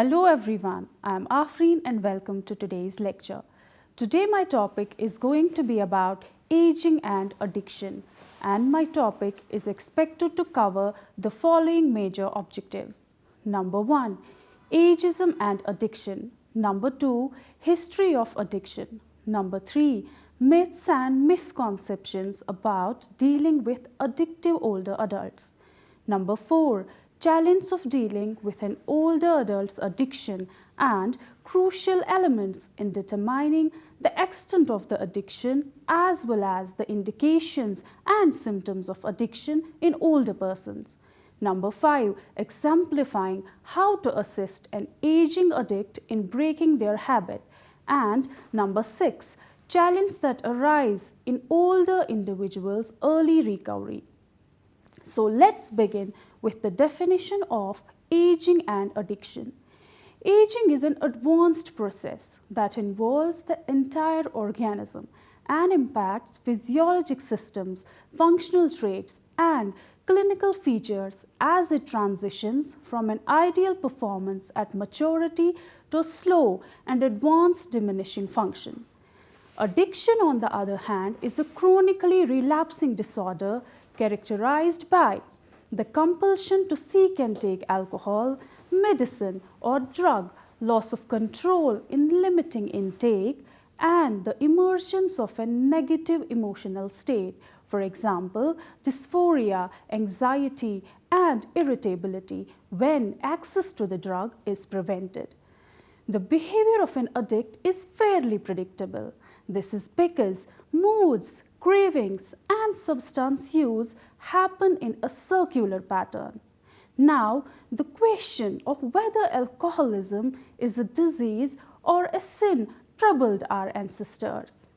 Hello everyone, I am Afreen and welcome to today's lecture. Today my topic is going to be about aging and addiction, and my topic is expected to cover the following major objectives. Number 1, ageism and addiction. Number 2, history of addiction. Number 3, myths and misconceptions about dealing with addictive older adults. Number 4, challenge of dealing with an older adult's addiction and crucial elements in determining the extent of the addiction as well as the indications and symptoms of addiction in older persons. Number 5, exemplifying how to assist an aging addict in breaking their habit. And number 6, challenges that arise in older individuals' early recovery. So let's begin with the definition of aging and addiction. Aging is an advanced process that involves the entire organism and impacts physiologic systems, functional traits, and clinical features as it transitions from an ideal performance at maturity to a slow and advanced diminishing function. Addiction, on the other hand, is a chronically relapsing disorder characterized by the compulsion to seek and take alcohol, medicine, or drug, loss of control in limiting intake, and the emergence of a negative emotional state, for example, dysphoria, anxiety, and irritability when access to the drug is prevented. The behavior of an addict is fairly predictable. This is because moods, cravings, and substance use happen in a circular pattern. Now, the question of whether alcoholism is a disease or a sin troubled our ancestors.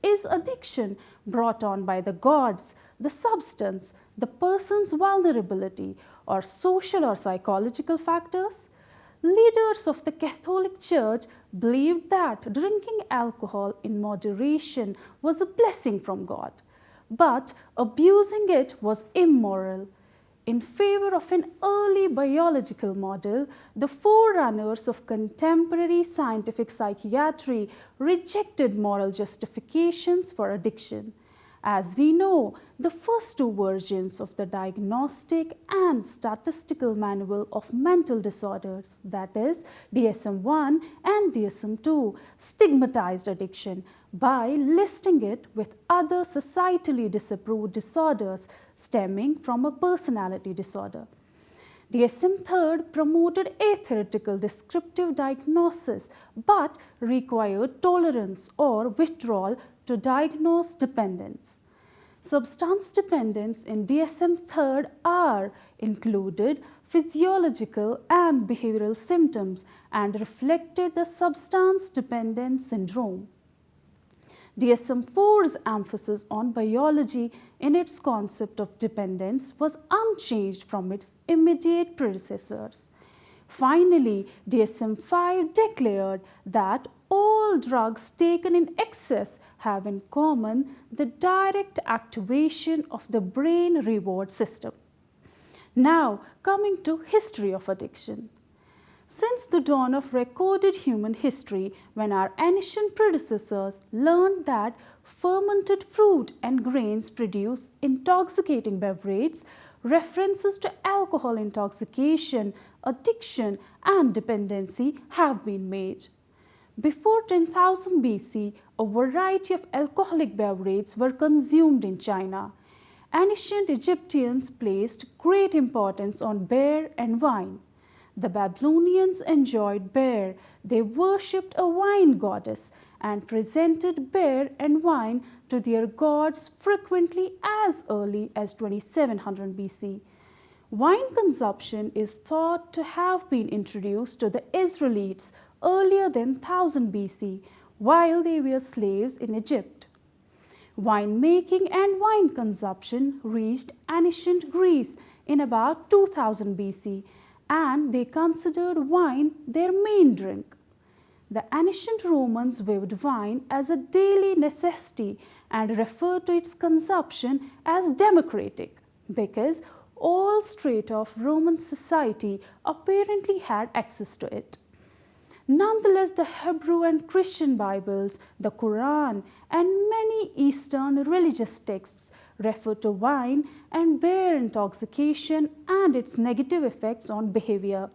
Is addiction brought on by the gods, the substance, the person's vulnerability, or social or psychological factors? Leaders of the Catholic Church believed that drinking alcohol in moderation was a blessing from God, but abusing it was immoral. In favor of an early biological model, the forerunners of contemporary scientific psychiatry rejected moral justifications for addiction. As we know, the first two versions of the Diagnostic and Statistical Manual of Mental Disorders, that is DSM-1 and DSM-2, stigmatized addiction by listing it with other societally disapproved disorders stemming from a personality disorder. DSM-3 promoted a theoretical descriptive diagnosis but required tolerance or withdrawal to diagnose dependence. Substance dependence in DSM-3 are included physiological and behavioral symptoms and reflected the substance dependence syndrome. DSM-4's emphasis on biology in its concept of dependence was unchanged from its immediate predecessors. Finally, DSM-5 declared that all drugs taken in excess have in common the direct activation of the brain reward system. Now, coming to history of addiction. Since the dawn of recorded human history, when our ancient predecessors learned that fermented fruit and grains produce intoxicating beverages, references to alcohol intoxication, addiction, and dependency have been made. Before 10,000 BC, a variety of alcoholic beverages were consumed in China. Ancient Egyptians placed great importance on beer and wine. The Babylonians enjoyed beer. They worshipped a wine goddess and presented beer and wine to their gods frequently as early as 2700 BC. Wine consumption is thought to have been introduced to the Israelites earlier than 1000 BC, while they were slaves in Egypt. Wine making and wine consumption reached ancient Greece in about 2000 BC, and they considered wine their main drink. The ancient Romans viewed wine as a daily necessity and referred to its consumption as democratic because all strata of Roman society apparently had access to it. Nonetheless, the Hebrew and Christian Bibles, the Quran, and many Eastern religious texts refer to wine and beer intoxication and its negative effects on behavior.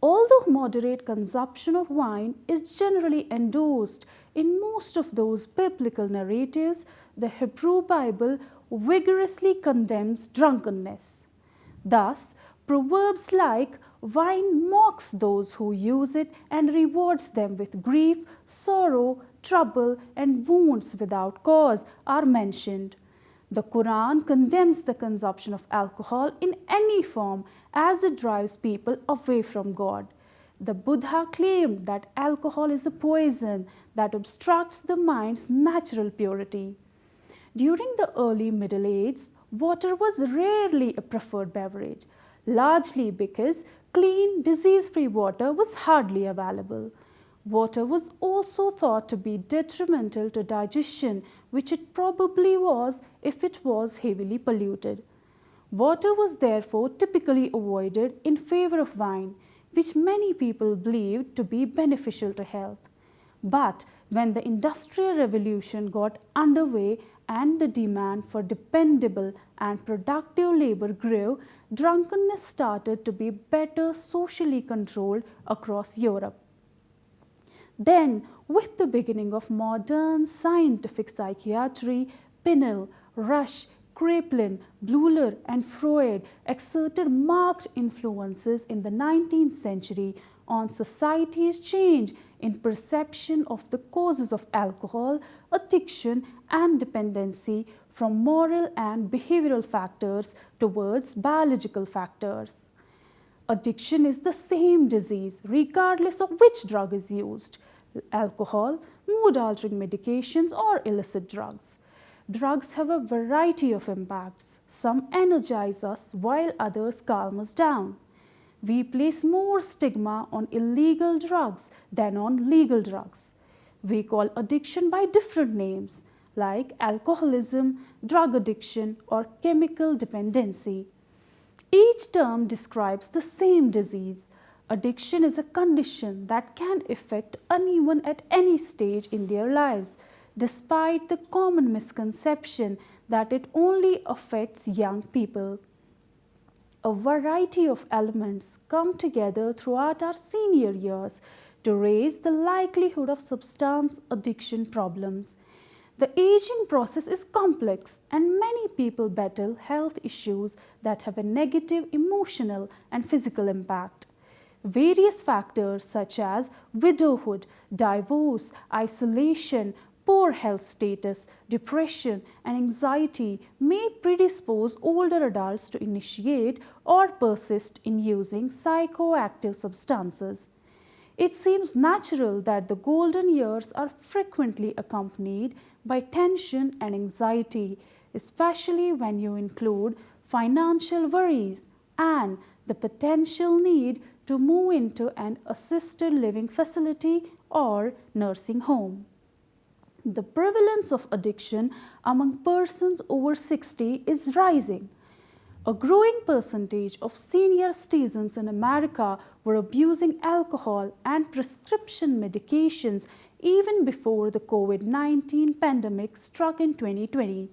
Although moderate consumption of wine is generally endorsed in most of those biblical narratives, the Hebrew Bible vigorously condemns drunkenness. Thus, proverbs like wine mocks those who use it and rewards them with grief, sorrow, trouble, and wounds without cause are mentioned. The Quran condemns the consumption of alcohol in any form as it drives people away from God. The Buddha claimed that alcohol is a poison that obstructs the mind's natural purity. During the early Middle Ages, water was rarely a preferred beverage, largely because clean, disease-free water was hardly available. Water was also thought to be detrimental to digestion, which it probably was if it was heavily polluted. Water was therefore typically avoided in favor of wine, which many people believed to be beneficial to health. But when the Industrial Revolution got underway and the demand for dependable and productive labor grew, drunkenness started to be better socially controlled across Europe. Then, with the beginning of modern scientific psychiatry, Pinnell, Rush, Kraepelin, Bleuler, and Freud exerted marked influences in the 19th century on society's change in perception of the causes of alcohol, addiction, and dependency from moral and behavioral factors towards biological factors. Addiction is the same disease regardless of which drug is used: alcohol, mood-altering medications, or illicit drugs. Drugs have a variety of impacts. Some energize us while others calm us down. We place more stigma on illegal drugs than on legal drugs. We call addiction by different names like alcoholism, drug addiction, or chemical dependency. Each term describes the same disease. Addiction is a condition that can affect anyone at any stage in their lives, despite the common misconception that it only affects young people. A variety of elements come together throughout our senior years to raise the likelihood of substance addiction problems. The aging process is complex, and many people battle health issues that have a negative emotional and physical impact. Various factors such as widowhood, divorce, isolation, poor health status, depression, and anxiety may predispose older adults to initiate or persist in using psychoactive substances. It seems natural that the golden years are frequently accompanied by tension and anxiety, especially when you include financial worries and the potential need to move into an assisted living facility or nursing home. The prevalence of addiction among persons over 60 is rising. A growing percentage of senior citizens in America were abusing alcohol and prescription medications even before the COVID-19 pandemic struck in 2020.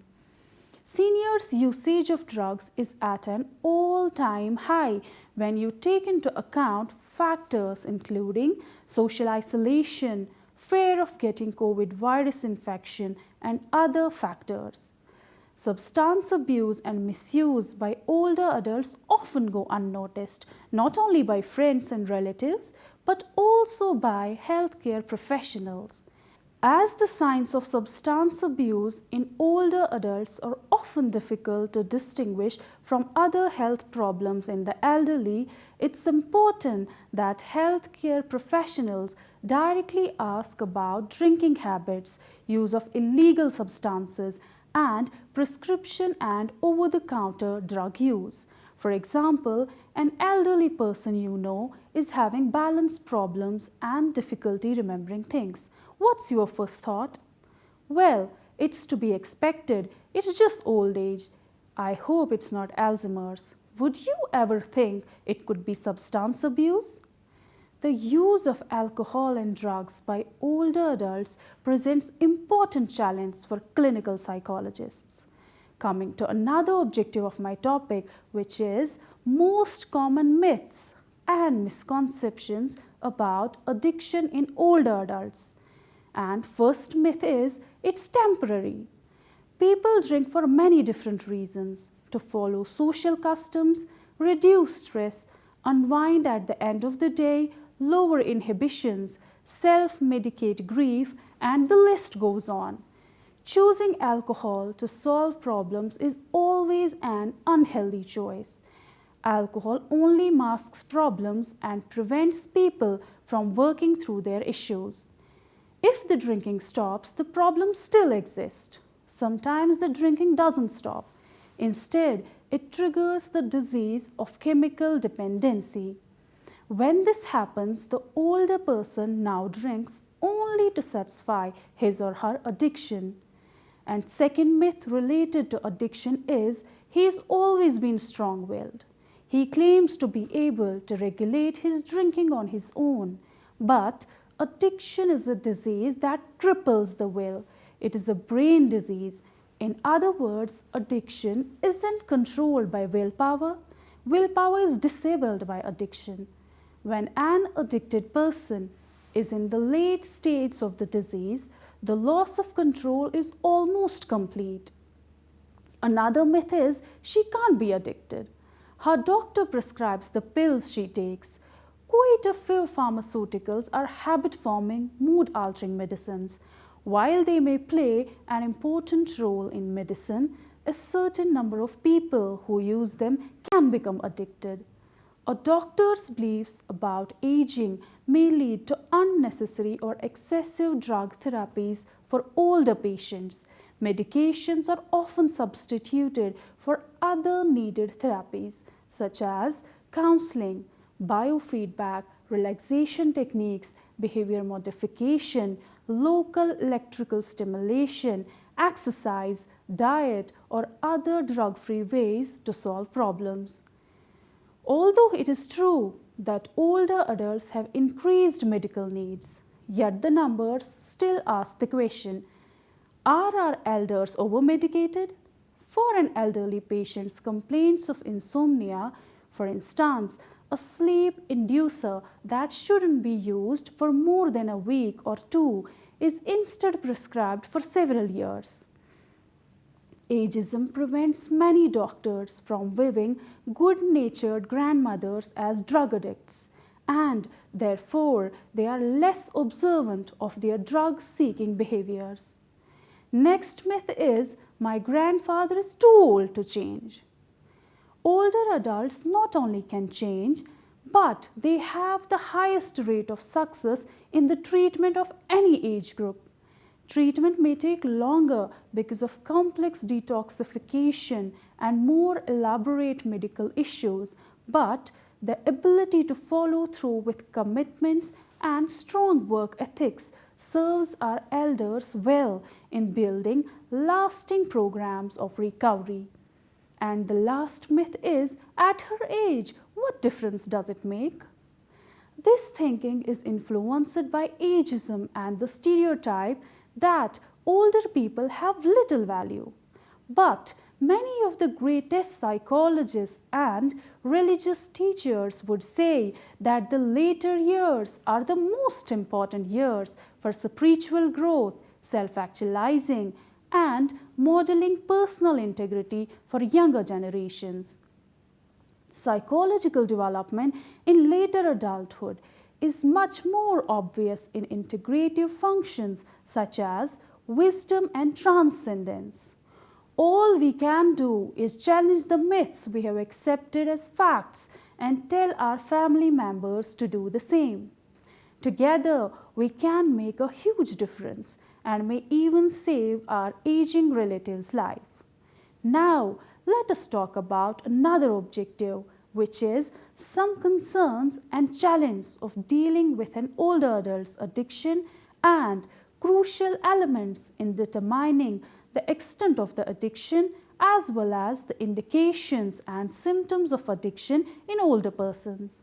Seniors' usage of drugs is at an all-time high when you take into account factors including social isolation, fear of getting COVID virus infection, and other factors. Substance abuse and misuse by older adults often go unnoticed, not only by friends and relatives, but also by healthcare professionals. As the signs of substance abuse in older adults are often difficult to distinguish from other health problems in the elderly, it's important that healthcare professionals directly ask about drinking habits, use of illegal substances, and prescription and over-the-counter drug use. For example, an elderly person you know is having balance problems and difficulty remembering things. What's your first thought? Well, it's to be expected. It's just old age. I hope it's not Alzheimer's. Would you ever think it could be substance abuse? The use of alcohol and drugs by older adults presents important challenge for clinical psychologists. Coming to another objective of my topic, which is most common myths and misconceptions about addiction in older adults. And first myth is it's temporary. People drink for many different reasons: to follow social customs, reduce stress, unwind at the end of the day, lower inhibitions, self-medicate grief, and the list goes on. Choosing alcohol to solve problems is always an unhealthy choice. Alcohol only masks problems and prevents people from working through their issues. If the drinking stops, the problem still exists. Sometimes the drinking doesn't stop. Instead, it triggers the disease of chemical dependency. When this happens, the older person now drinks only to satisfy his or her addiction. And second myth related to addiction is he's always been strong-willed. He claims to be able to regulate his drinking on his own. But addiction is a disease that cripples the will. It is a brain disease. In other words, addiction isn't controlled by willpower. Willpower is disabled by addiction. When an addicted person is in the late stages of the disease, the loss of control is almost complete. Another myth is she can't be addicted. Her doctor prescribes the pills she takes. Quite a few pharmaceuticals are habit-forming, mood-altering medicines. While they may play an important role in medicine, a certain number of people who use them can become addicted. A doctor's beliefs about aging may lead to unnecessary or excessive drug therapies for older patients. Medications are often substituted for other needed therapies such as counseling, biofeedback, relaxation techniques, behavior modification, local electrical stimulation, exercise, diet, or other drug-free ways to solve problems. Although it is true that older adults have increased medical needs, yet the numbers still ask the question, are our elders over-medicated? For an elderly patient's complaints of insomnia, for instance, a sleep inducer that shouldn't be used for more than a week or two is instead prescribed for several years. Ageism prevents many doctors from viewing good-natured grandmothers as drug addicts, and therefore they are less observant of their drug-seeking behaviors. Next myth is, my grandfather is too old to change. Older adults not only can change, but they have the highest rate of success in the treatment of any age group. Treatment may take longer because of complex detoxification and more elaborate medical issues, but the ability to follow through with commitments and strong work ethics serves our elders well in building lasting programs of recovery. And the last myth is, at her age, what difference does it make? This thinking is influenced by ageism and the stereotype that older people have little value. But many of the greatest psychologists and religious teachers would say that the later years are the most important years for spiritual growth, self-actualizing, and modeling personal integrity for younger generations. Psychological development in later adulthood is much more obvious in integrative functions such as wisdom and transcendence. All we can do is challenge the myths we have accepted as facts and tell our family members to do the same. Together, we can make a huge difference and may even save our aging relative's life. Now, let us talk about another objective, which is some concerns and challenges of dealing with an older adult's addiction and crucial elements in determining the extent of the addiction as well as the indications and symptoms of addiction in older persons.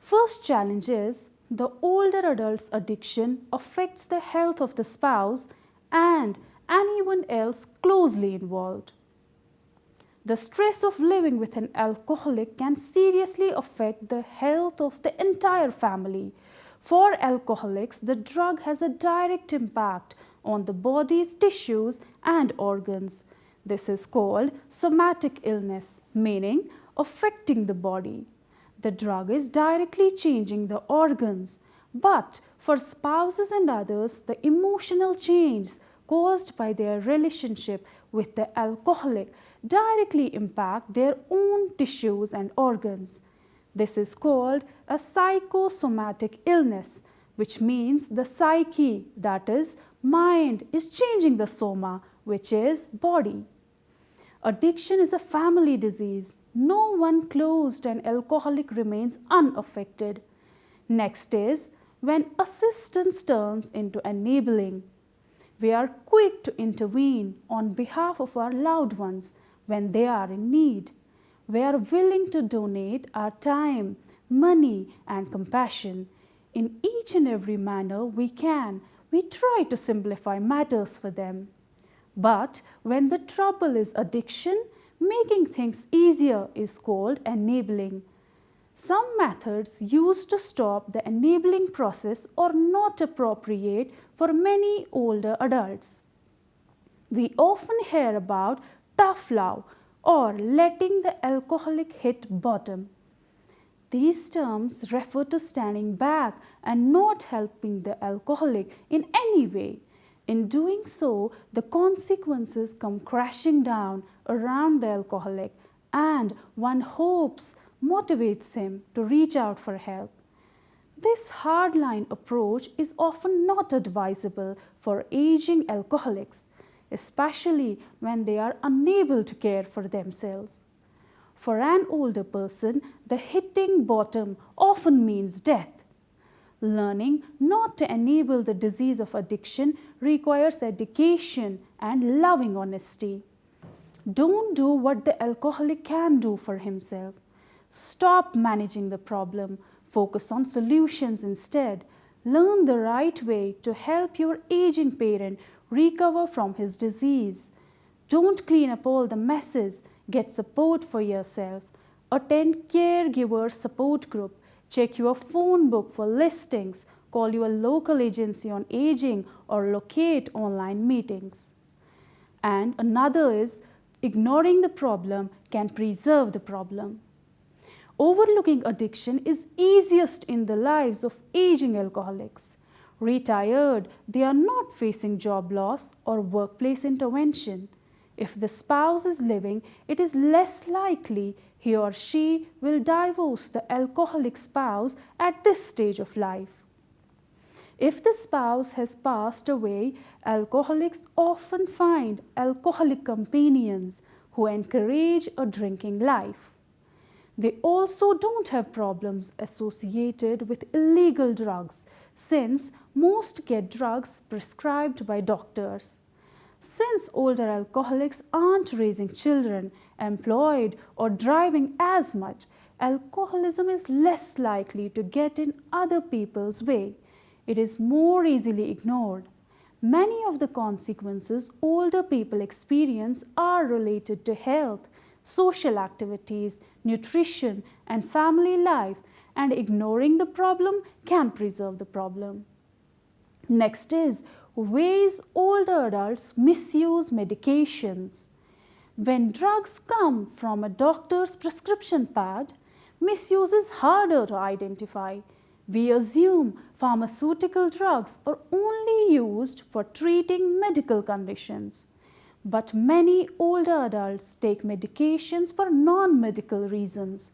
First challenge is the older adult's addiction affects the health of the spouse and anyone else closely involved. The stress of living with an alcoholic can seriously affect the health of the entire family. For alcoholics, the drug has a direct impact on the body's tissues and organs. This is called somatic illness, meaning affecting the body. The drug is directly changing the organs. But for spouses and others, the emotional change caused by their relationship with the alcoholic directly impact their own tissues and organs. This is called a psychosomatic illness, which means the psyche, that is, mind, is changing the soma, which is body. Addiction is a family disease. No one close to an alcoholic remains unaffected. Next is when assistance turns into enabling. We are quick to intervene on behalf of our loved ones when they are in need. We are willing to donate our time, money, and compassion. In each and every manner we can, we try to simplify matters for them. But when the trouble is addiction, making things easier is called enabling. Some methods used to stop the enabling process are not appropriate for many older adults. We often hear about tough love or letting the alcoholic hit bottom. These terms refer to standing back and not helping the alcoholic in any way. In doing so, the consequences come crashing down around the alcoholic, and one hopes motivates him to reach out for help. This hardline approach is often not advisable for aging alcoholics, especially when they are unable to care for themselves. For an older person, the hitting bottom often means death. Learning not to enable the disease of addiction requires education and loving honesty. Don't do what the alcoholic can do for himself. Stop managing the problem. Focus on solutions instead. Learn the right way to help your aging parent recover from his disease. Don't clean up all the messes. Get support for yourself. Attend caregiver support group. Check your phone book for listings. Call your local agency on aging or locate online meetings. And another is ignoring the problem can preserve the problem. Overlooking addiction is easiest in the lives of aging alcoholics. Retired, they are not facing job loss or workplace intervention. If the spouse is living, it is less likely he or she will divorce the alcoholic spouse at this stage of life. If the spouse has passed away, alcoholics often find alcoholic companions who encourage a drinking life. They also don't have problems associated with illegal drugs, since most get drugs prescribed by doctors. Since older alcoholics aren't raising children, employed, or driving as much, alcoholism is less likely to get in other people's way. It is more easily ignored. Many of the consequences older people experience are related to health, social activities, nutrition, and family life, and ignoring the problem can preserve the problem. Next is ways older adults misuse medications. When drugs come from a doctor's prescription pad, misuse is harder to identify. We assume pharmaceutical drugs are only used for treating medical conditions. But many older adults take medications for non-medical reasons.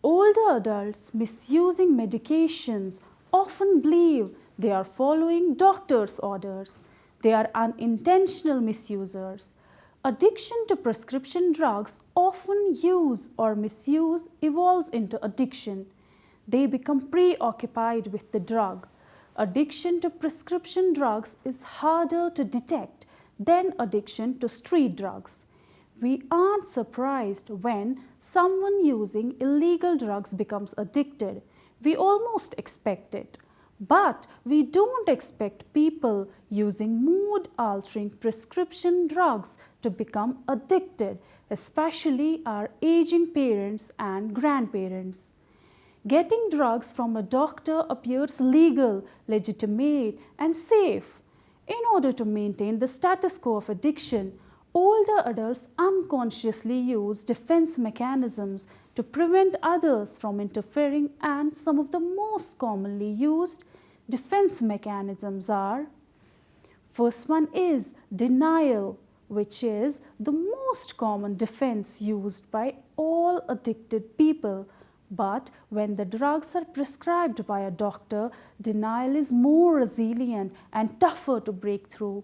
Older adults misusing medications often believe they are following doctor's orders. They are unintentional misusers. Addiction to prescription drugs often use or misuse evolves into addiction. They become preoccupied with the drug. Addiction to prescription drugs is harder to detect than addiction to street drugs. We aren't surprised when someone using illegal drugs becomes addicted. We almost expect it. But we don't expect people using mood-altering prescription drugs to become addicted, especially our aging parents and grandparents. Getting drugs from a doctor appears legal, legitimate, and safe. In order to maintain the status quo of addiction, older adults unconsciously use defense mechanisms to prevent others from interfering, and some of the most commonly used defense mechanisms are: first one is denial, which is the most common defense used by all addicted people. But when the drugs are prescribed by a doctor, denial is more resilient and tougher to break through.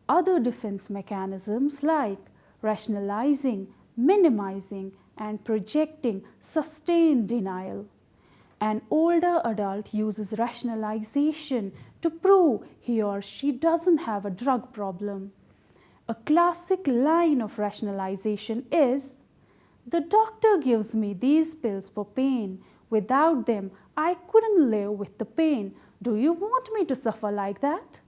Other defense mechanisms like rationalizing, minimizing, and projecting sustain denial. An older adult uses rationalization to prove he or she doesn't have a drug problem. A classic line of rationalization is, "The doctor gives me these pills for pain. Without them, I couldn't live with the pain. Do you want me to suffer like that?"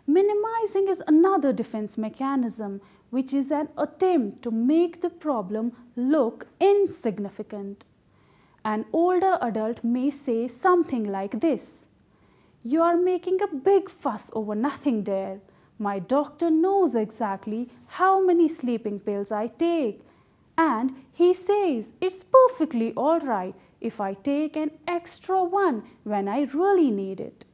Minimizing is another defense mechanism, which is an attempt to make the problem look insignificant. An older adult may say something like this: "You are making a big fuss over nothing, dear. My doctor knows exactly how many sleeping pills I take, and he says it's perfectly all right if I take an extra one when I really need it."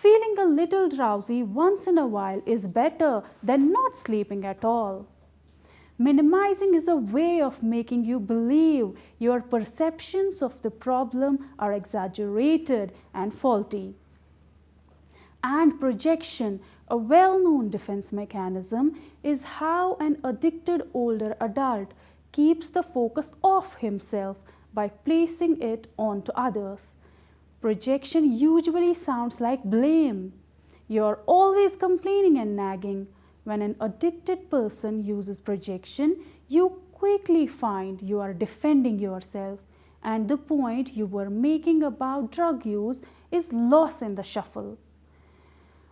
Feeling a little drowsy once in a while is better than not sleeping at all. Minimizing is a way of making you believe your perceptions of the problem are exaggerated and faulty. And projection, a well-known defense mechanism, is how an addicted older adult keeps the focus off himself by placing it onto others. Projection usually sounds like blame. You're always complaining and nagging. When an addicted person uses projection, you quickly find you are defending yourself, and the point you were making about drug use is lost in the shuffle.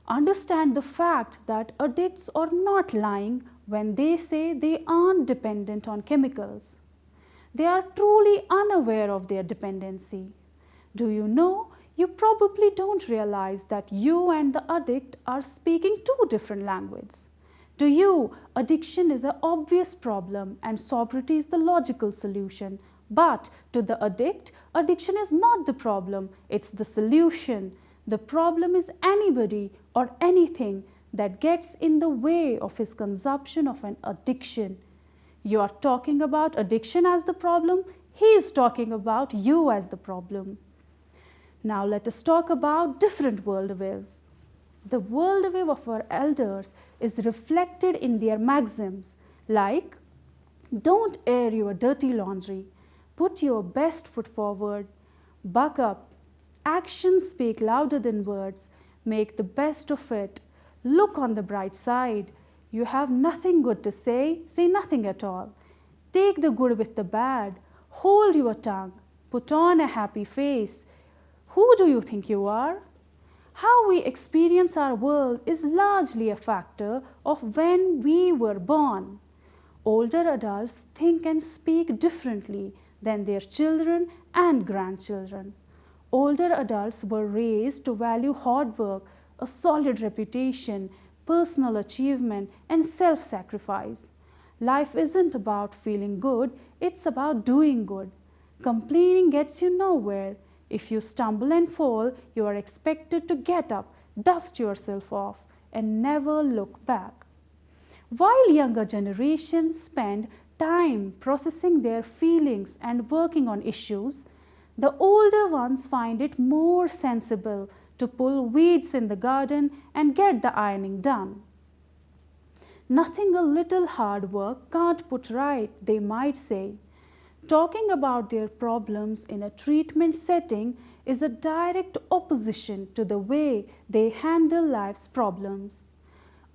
Understand the fact that addicts are not lying when they say they aren't dependent on chemicals. They are truly unaware of their dependency. Do you know, you probably don't realize that you and the addict are speaking two different languages. To you, addiction is an obvious problem and sobriety is the logical solution. But to the addict, addiction is not the problem, it's the solution. The problem is anybody or anything that gets in the way of his consumption of an addiction. You are talking about addiction as the problem, he is talking about you as the problem. Now let us talk about different worldviews. The worldview of our elders is reflected in their maxims like, "Don't air your dirty laundry, put your best foot forward, buck up, actions speak louder than words, make the best of it, look on the bright side, you have nothing good to say nothing at all, take the good with the bad, hold your tongue, put on a happy face. Who do you think you are?" How we experience our world is largely a factor of when we were born. Older adults think and speak differently than their children and grandchildren. Older adults were raised to value hard work, a solid reputation, personal achievement, and self-sacrifice. Life isn't about feeling good, it's about doing good. Complaining gets you nowhere. If you stumble and fall, you are expected to get up, dust yourself off, and never look back. While younger generations spend time processing their feelings and working on issues, the older ones find it more sensible to pull weeds in the garden and get the ironing done. Nothing a little hard work can't put right, they might say. Talking about their problems in a treatment setting is a direct opposition to the way they handle life's problems.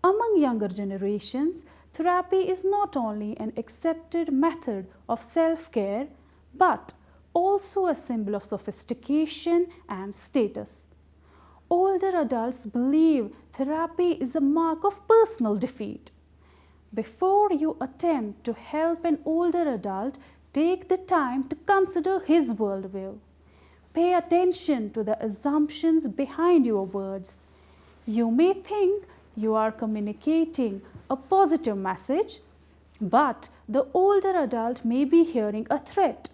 Among younger generations, therapy is not only an accepted method of self-care, but also a symbol of sophistication and status. Older adults believe therapy is a mark of personal defeat. Before you attempt to help an older adult, take the time to consider his worldview. Pay attention to the assumptions behind your words. You may think you are communicating a positive message, but the older adult may be hearing a threat.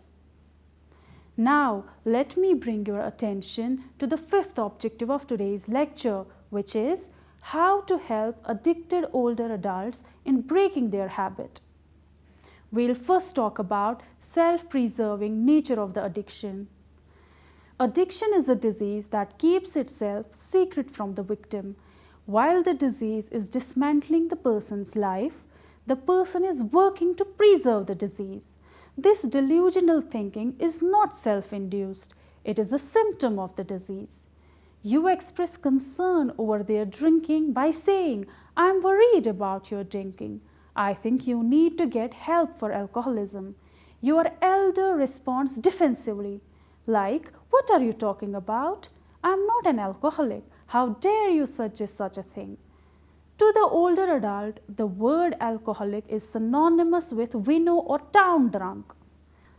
Now, let me bring your attention to the fifth objective of today's lecture, which is how to help addicted older adults in breaking their habit. We'll first talk about self-preserving nature of the addiction. Addiction is a disease that keeps itself secret from the victim. While the disease is dismantling the person's life, the person is working to preserve the disease. This delusional thinking is not self-induced. It is a symptom of the disease. You express concern over their drinking by saying, "I am worried about your drinking. I think you need to get help for alcoholism." Your elder responds defensively, like, "What are you talking about? I am not an alcoholic. How dare you suggest such a thing?" To the older adult, the word alcoholic is synonymous with winnow or town drunk.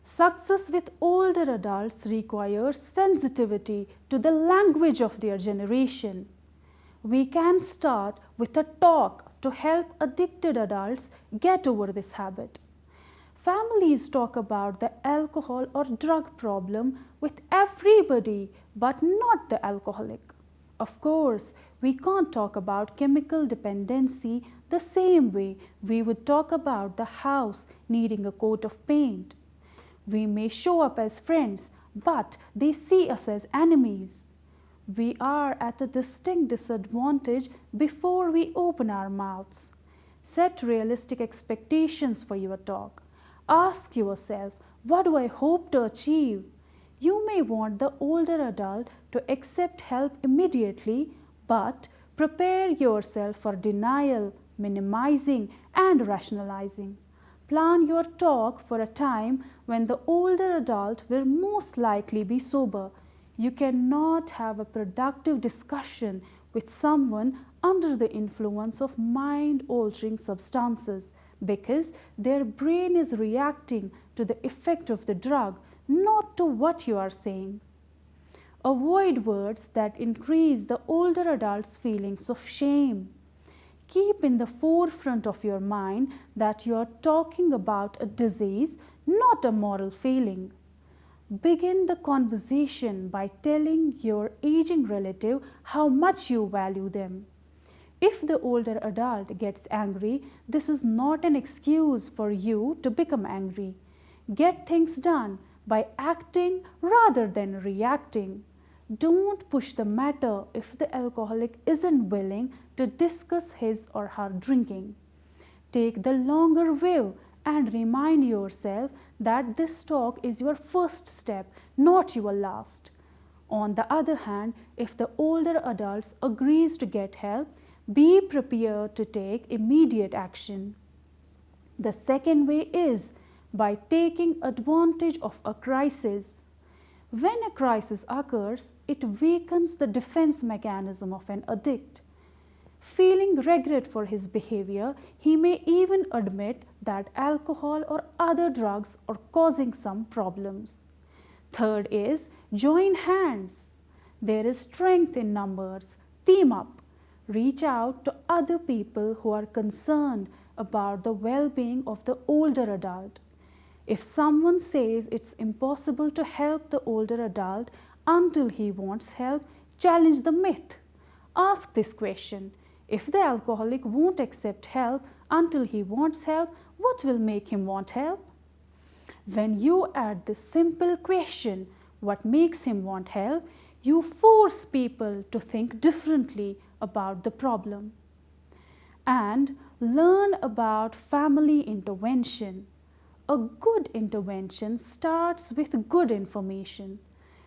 Success with older adults requires sensitivity to the language of their generation. We can start with a talk to help addicted adults get over this habit. Families talk about the alcohol or drug problem with everybody, but not the alcoholic. Of course, we can't talk about chemical dependency the same way we would talk about the house needing a coat of paint. We may show up as friends, but they see us as enemies. We are at a distinct disadvantage before we open our mouths. Set realistic expectations for your talk. Ask yourself, what do I hope to achieve? You may want the older adult to accept help immediately, but prepare yourself for denial, minimizing, and rationalizing. Plan your talk for a time when the older adult will most likely be sober. You cannot have a productive discussion with someone under the influence of mind-altering substances because their brain is reacting to the effect of the drug, not to what you are saying. Avoid words that increase the older adult's feelings of shame. Keep in the forefront of your mind that you are talking about a disease, not a moral failing. Begin the conversation by telling your aging relative how much you value them. If the older adult gets angry, this is not an excuse for you to become angry. Get things done by acting rather than reacting. Don't push the matter if the alcoholic isn't willing to discuss his or her drinking. Take the longer view and remind yourself that this talk is your first step, not your last. On the other hand, if the older adult agrees to get help, be prepared to take immediate action. The second way is by taking advantage of a crisis. When a crisis occurs, it weakens the defense mechanism of an addict. Feeling regret for his behavior, he may even admit that alcohol or other drugs are causing some problems. Third is join hands. There is strength in numbers. Team up. Reach out to other people who are concerned about the well-being of the older adult. If someone says it's impossible to help the older adult until he wants help, challenge the myth. Ask this question: if the alcoholic won't accept help until he wants help, what will make him want help? When you add this simple question, what makes him want help, you force people to think differently about the problem. And learn about family intervention. A good intervention starts with good information.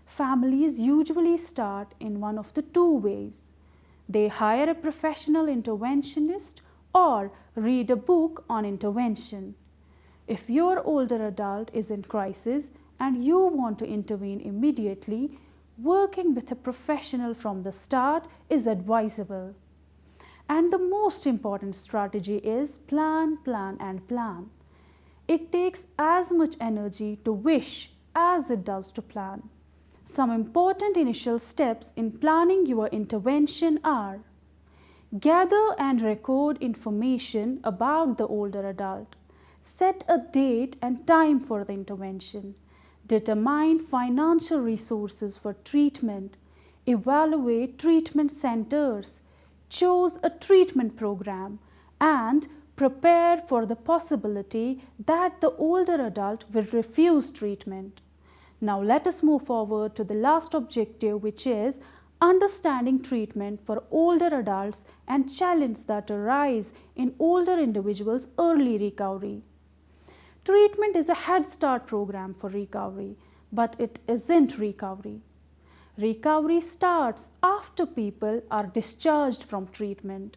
Families usually start in one of the two ways. They hire a professional interventionist or read a book on intervention. If your older adult is in crisis and you want to intervene immediately, working with a professional from the start is advisable. And the most important strategy is plan, plan, and plan. It takes as much energy to wish as it does to plan. Some important initial steps in planning your intervention are: gather and record information about the older adult. Set a date and time for the intervention. Determine financial resources for treatment. Evaluate treatment centers. Choose a treatment program and prepare for the possibility that the older adult will refuse treatment. Now let us move forward to the last objective, which is understanding treatment for older adults and challenges that arise in older individuals' early recovery. Treatment is a head start program for recovery, but it isn't recovery. Recovery starts after people are discharged from treatment.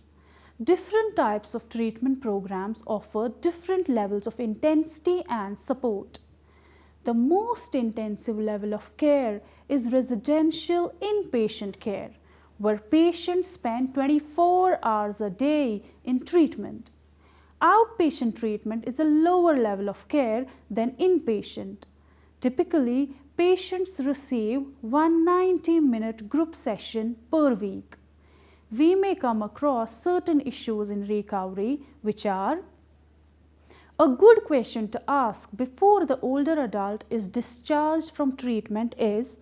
Different types of treatment programs offer different levels of intensity and support. The most intensive level of care is residential inpatient care, where patients spend 24 hours a day in treatment. Outpatient treatment is a lower level of care than inpatient. Typically, patients receive one 90-minute group session per week. We may come across certain issues in recovery, which are: a good question to ask before the older adult is discharged from treatment is: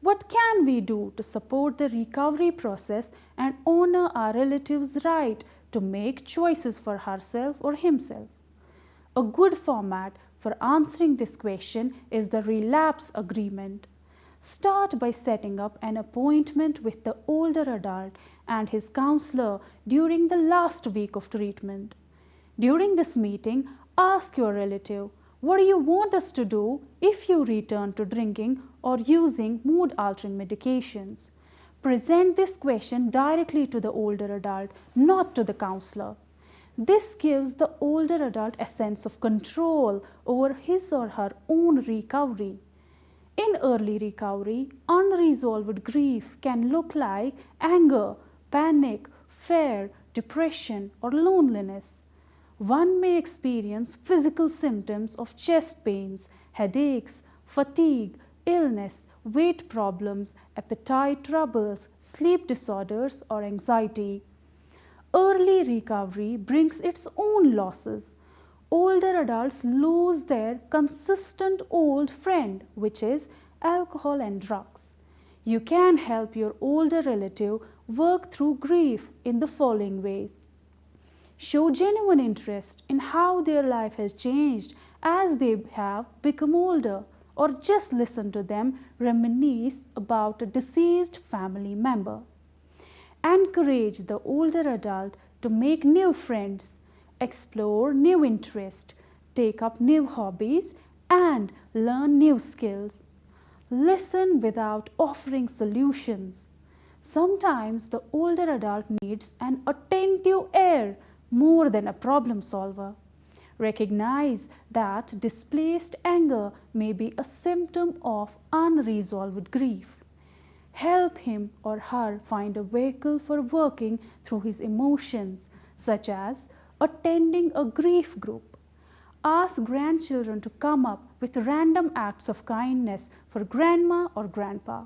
what can we do to support the recovery process and honor our relative's right to make choices for herself or himself? A good format for answering this question is the relapse agreement. Start by setting up an appointment with the older adult and his counselor during the last week of treatment. During this meeting, ask your relative, what do you want us to do if you return to drinking or using mood-altering medications? Present this question directly to the older adult, not to the counselor. This gives the older adult a sense of control over his or her own recovery. In early recovery, unresolved grief can look like anger, panic, fear, depression, or loneliness. One may experience physical symptoms of chest pains, headaches, fatigue, illness, weight problems, appetite troubles, sleep disorders, or anxiety. Early recovery brings its own losses. Older adults lose their consistent old friend, which is alcohol and drugs. You can help your older relative work through grief in the following ways. Show genuine interest in how their life has changed as they have become older, or just listen to them reminisce about a deceased family member. Encourage the older adult to make new friends, explore new interests, take up new hobbies, and learn new skills. Listen without offering solutions. Sometimes the older adult needs an attentive ear more than a problem solver. Recognize that displaced anger may be a symptom of unresolved grief. Help him or her find a vehicle for working through his emotions, such as attending a grief group. Ask grandchildren to come up with random acts of kindness for grandma or grandpa.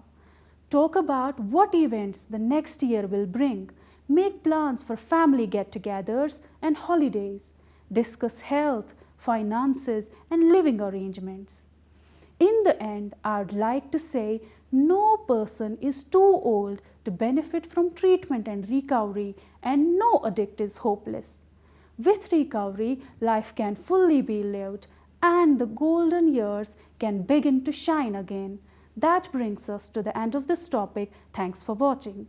Talk about what events the next year will bring. Make plans for family get-togethers and holidays. Discuss health, finances, and living arrangements. In the end, I would like to say no person is too old to benefit from treatment and recovery, and no addict is hopeless. With recovery, life can fully be lived and the golden years can begin to shine again. That brings us to the end of this topic. Thanks for watching.